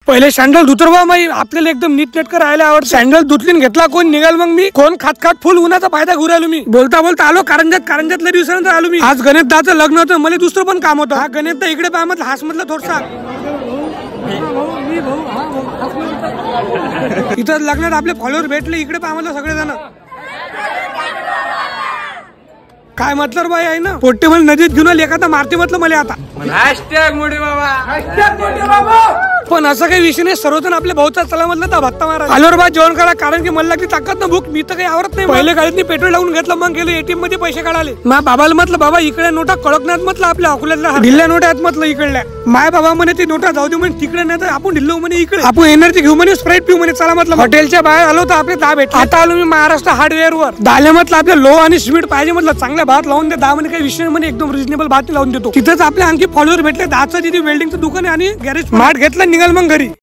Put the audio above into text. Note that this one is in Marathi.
पहिले सँडल धुतर बा माई आपल्याला एकदम नीट नेटकर राहायला आवडत। सँडल धुतलीन घेतला कोण निघाल मग मी कोण खात फुल उन्हाचा फायदा घुरायलो मी बोलता बोलता आलो कारंजातल्या दिवसानंतर आलो मी। आज गणेश दाचं लग्न होतं मला दुसरं पण काम होतं। हा गणेश दा इकडे पहा म्हटलं हास म्हटलं थोडसा इथं लग्नात आपले फॉलोअर भेटले इकडे पहा म्हटलं सगळेजण काय म्हटलं बाई आहे ना पोट्टे मला नदीत घेऊन आले एखादा मारते म्हटलं मला आता पण असं काही विषय नाही सर्वजण आपल्या भाऊचा चला म्हटलं तर भत्ता मारा आलोर बा जेवण करा कारण की मला की ताकद ना भूक मी तर काही आवडत नाही। पहिले गाडीत पेट्रोल लावून घेतलं मग गेलो एटीएम मध्ये पैसे काढाले मा बाबाला म्हटलं बाबा इकडे नोटा कडकनाथ म्हटलं आपल्या अकोल्यातल्या ढिल्ल्या नोटा आहेत म्हटलं इकडल्या माय बाबा म्हणे ती नोटा जाऊ दे म्हणे तिकडे नाही तर आपण ढिल्लो म्हणे इकडे आपण एनर्जी घेऊ म्हणे स्प्राईट पिऊ म्हणे चला म्हटलं हॉटेलच्या बाहेर आलो तर आपले दहा भेटले। आता आलो मी महाराष्ट्र हार्डवेअर वर दाले म्हटलं आपल्या लो आणि स्वीट पाहिजे म्हटलं चांगल्या भात लावून दे दहा म्हणे काही विषय म्हणे एकदम रिजनेबल भात लावून देतो। तिथंच आपल्या आणखी फॉलोअर भेटले दहाचं तिथे वेल्डिंगचं दुकान आणि गॅरेज मार्ट घेतलं निघाल मग घरी।